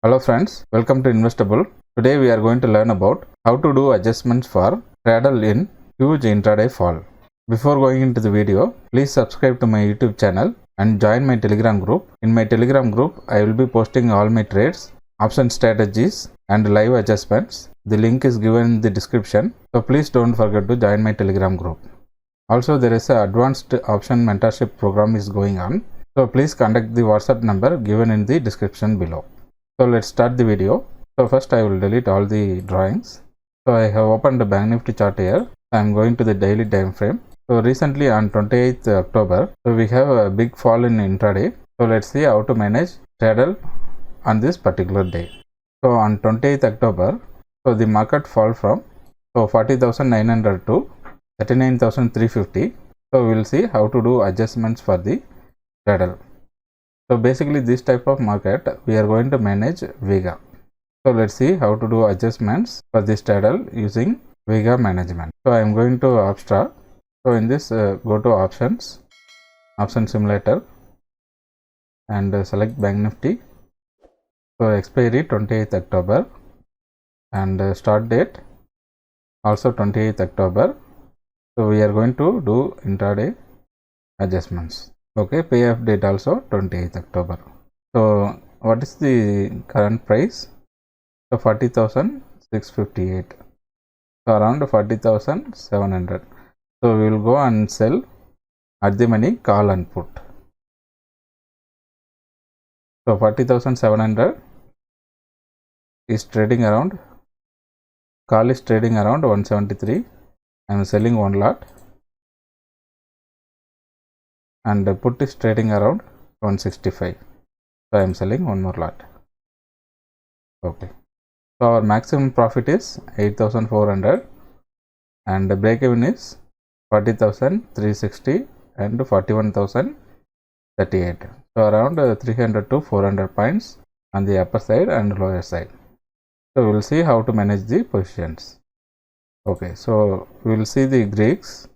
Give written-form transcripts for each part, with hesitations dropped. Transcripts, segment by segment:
Hello friends, welcome to Investable. Today we are going to learn about how to do adjustments for straddle in huge intraday fall. Before going into the video, please subscribe to my YouTube channel and join my Telegram group. In my Telegram group, I will be posting all my trades, option strategies and live adjustments. The link is given in the description, so please don't forget to join my Telegram group. Also, there is an advanced option mentorship program is going on, so please contact the WhatsApp number given in the description below. So let's start the video. So first I will delete all the drawings. So I have opened the Bank Nifty chart here. I am going to the daily time frame. So recently on 28th October, so we have a big fall in intraday. So let's see how to manage straddle on this particular day. So on 28th October, so the market fall from 40,900 to 39,350. So we will see how to do adjustments for the straddle. So basically this type of market we are going to manage Vega. So let's see how to do adjustments for this straddle using Vega management. So I am going to Opstra. So in this go to options, option simulator and select Bank Nifty. So expiry 28th October and start date also 28th October. So we are going to do intraday adjustments. Okay, payoff date also 28th October. So what is the current price? So 40,658. So around 40,700. So we will go and sell at the money call and put. So 40,700 is trading around, call is trading around 173. I am selling one lot. And the put is trading around 165. So I am selling one more lot. Okay. So our maximum profit is 8,400 and the break even is 40,360 and 41,038. So around 300 to 400 points on the upper side and lower side. So we will see how to manage the positions. Okay. So we will see the Greeks.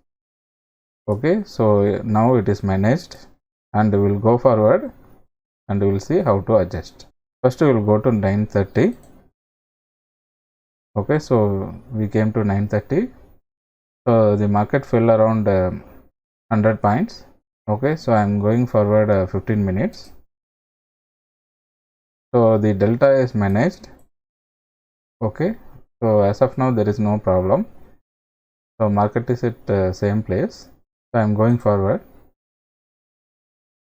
Okay, so now it is managed and we will go forward and we will see how to adjust. First we will go to 930. Okay, so we came to 930. So the market fell around 100 points. Okay, so I am going forward 15 minutes. So the delta is managed. Okay, so as of now there is no problem. So market is at same place. So I am going forward.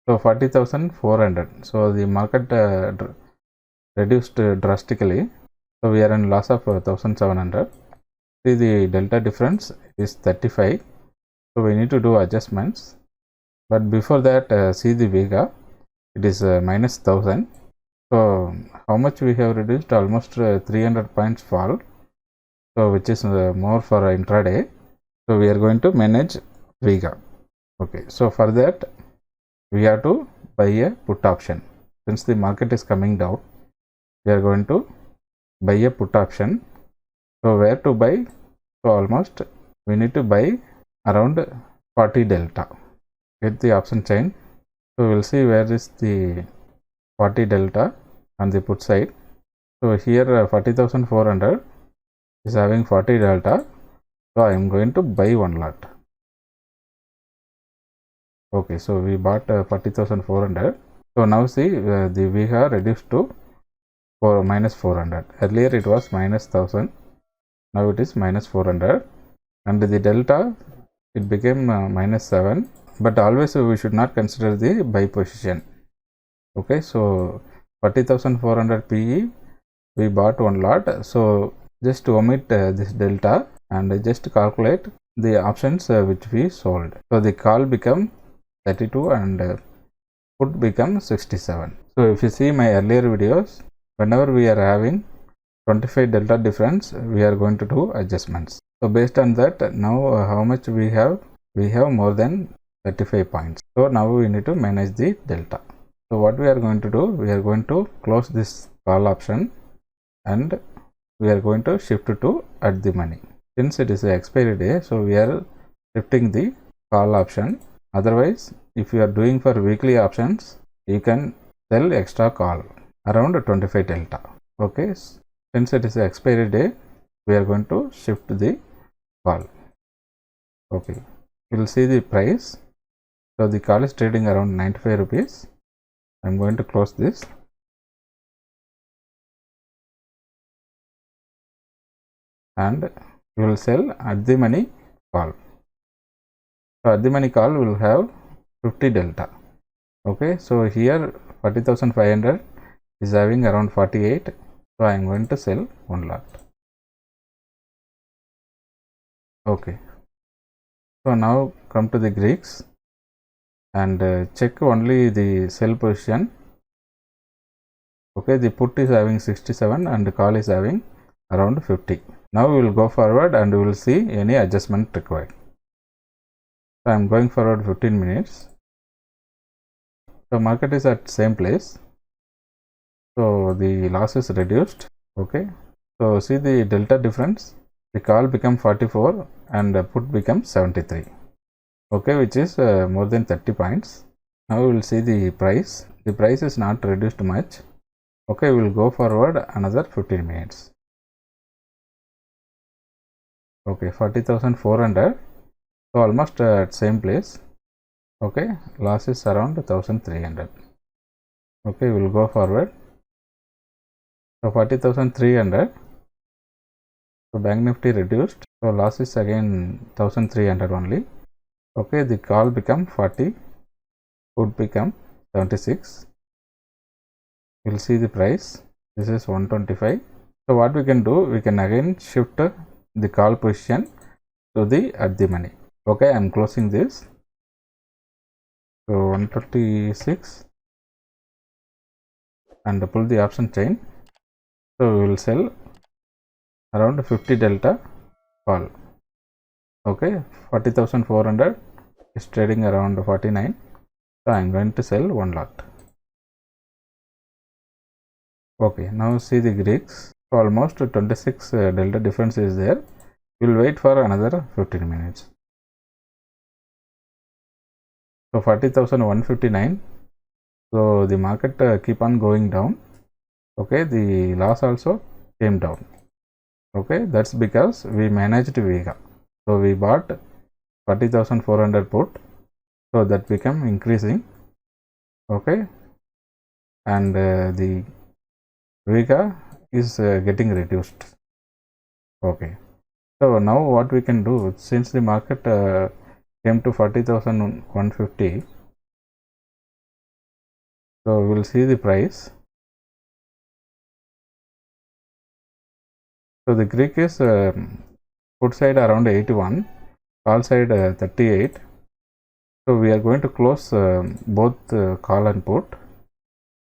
So 40,400. So the market reduced drastically. So we are in loss of 1,700. See the delta difference is 35. So we need to do adjustments. But before that, see the Vega. It is minus 1,000. So how much we have reduced? Almost 300 points fall. So which is more for intraday. So we are going to manage Vega. Okay, so for that we have to buy a put option. Since the market is coming down, we are going to buy a put option. So where to buy? So almost we need to buy around 40 delta. Get the option chain. So we will see where is the 40 delta on the put side. So here 40,400 is having 40 delta. So I am going to buy one lot. Okay, so we bought 40,400. So now see the Vega reduced to minus 400. Earlier it was minus 1,000. Now it is minus 400. And the delta, it became minus 7. But always we should not consider the buy position. Okay, so 40,400 PE, we bought one lot. So just to omit this delta and just calculate the options which we sold. So the call become 32 and put become 67. So if you see my earlier videos, whenever we are having 25 delta difference, we are going to do adjustments. So based on that, now how much we have more than 35 points. So now we need to manage the delta. So what we are going to do, we are going to close this call option and we are going to shift to at the money. Since it is the expiry day, so we are shifting the call option. Otherwise, if you are doing for weekly options, you can sell extra call. around 25 delta. Okay, since it is the expiry day, we are going to shift the call. Okay, we will see the price. So the call is trading around 95 rupees. I'm going to close this. And we will sell at the money call. So at the money call will have 50 delta. Okay, so here 40,500 is having around 48. So I am going to sell one lot. Okay, so now come to the Greeks and check only the sell position. Okay, the put is having 67 and the call is having around 50. Now we will go forward and we will see any adjustment required. So I am going forward 15 minutes. So market is at same place. So the loss is reduced. Okay, so see the delta difference. The call become 44 and put becomes 73. Okay, which is more than 30 points. Now we will see the price. The price is not reduced much. Okay, we will go forward another 15 minutes. Okay, 40,400. So almost at same place. Okay, loss is around 1,300. Okay, we will go forward. So 40,300. So Bank Nifty reduced. So loss is again 1,300 only. Okay, the call become 40, put become 76. We'll see the price. This is 125. So what we can do, we can again shift the call position to the at the money. Okay, I'm closing this. So 126 and pull the option chain. So we will sell around 50 delta call. Okay, 40,400 is trading around 49. So I'm going to sell one lot. Okay, now see the Greeks. So almost 26 delta difference is there. We'll wait for another 15 minutes. So 40,159. So the market keep on going down. Okay, the loss also came down. Okay, that's because we managed Vega. So we bought 40,400 put. So that become increasing. Okay, and the Vega is getting reduced. Okay, so now what we can do, since the market came to 40,150, so we will see the price. So the Greek is put side around 81, call side 38. So we are going to close both call and put.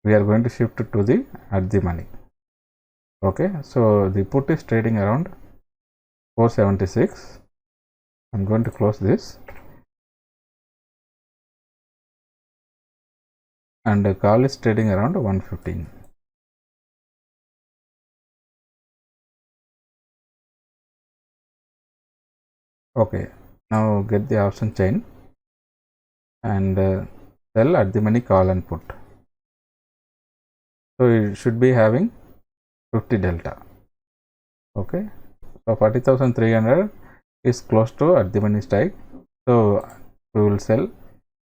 We are going to shift to the at the money. Okay, so the put is trading around 476. I'm going to close this. And the call is trading around 115. Okay, now get the option chain and sell at the money call and put. So it should be having 50 delta. Okay, so 40,300 is close to at the money strike. So we will sell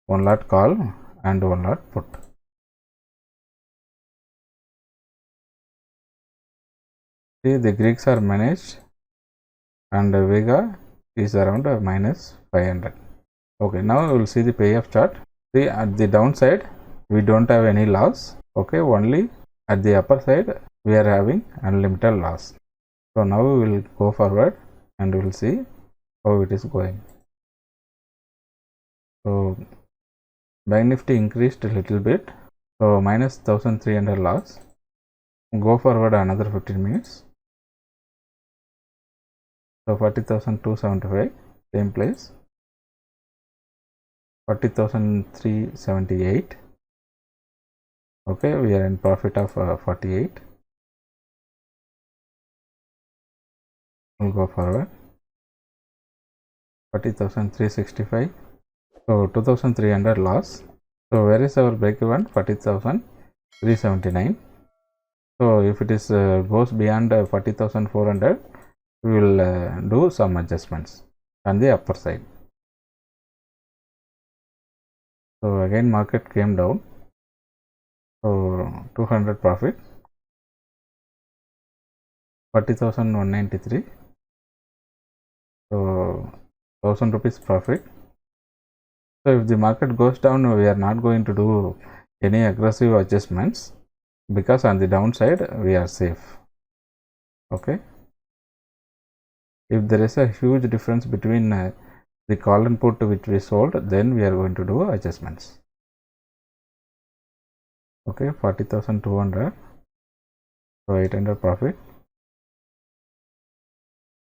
one lot call and one lot put. See, the Greeks are managed and Vega is around minus 500. Okay, now we will see the payoff chart. See, at the downside we don't have any loss. Okay, only at the upper side we are having unlimited loss. So now we will go forward and we will see how it is going. So Bank Nifty increased a little bit. So minus 1,300 loss. Go forward another 15 minutes. So 40,275, same place. 40,378. Okay, we are in profit of 48. We'll go forward. 40,365. So 2,300 loss. So where is our break even? 40,379. So if it is goes beyond 40,400, we will do some adjustments on the upper side. So again market came down, so 200 profit, 40,193, so 1000 rupees profit. So if the market goes down, we are not going to do any aggressive adjustments, because on the downside we are safe. Okay, if there is a huge difference between the call and put which we sold, then we are going to do adjustments. Okay, 40,200, so 800 profit,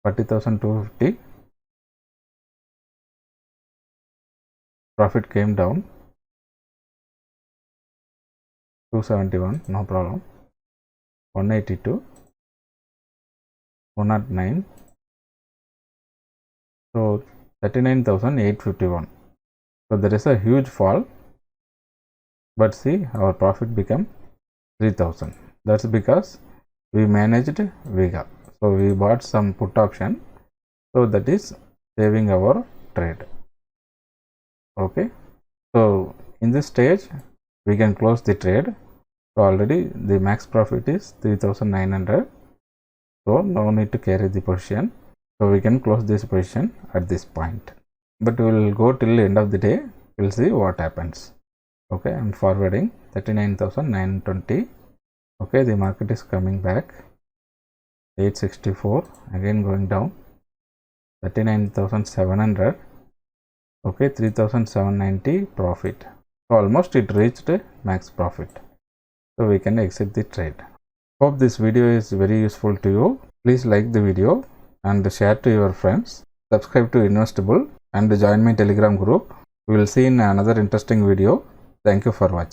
40,250, profit came down, 271, no problem, 182, 109, so 39,851. So there is a huge fall, but see, our profit became 3,000. That's because we managed Vega. So we bought some put option, so that is saving our trade. Okay, so in this stage we can close the trade. So already the max profit is 3,900, so no need to carry the position. So we can close this position at this point, but we will go till the end of the day. We'll see what happens. Okay, I'm forwarding 39,920. Okay, the market is coming back, 864, again going down, 39,700. Okay, 3,790 profit. So almost it reached max profit, so we can exit the trade. Hope this video is very useful to you. Please like the video and share to your friends. Subscribe to Investable and join my Telegram group. We will see in another interesting video. Thank you for watching.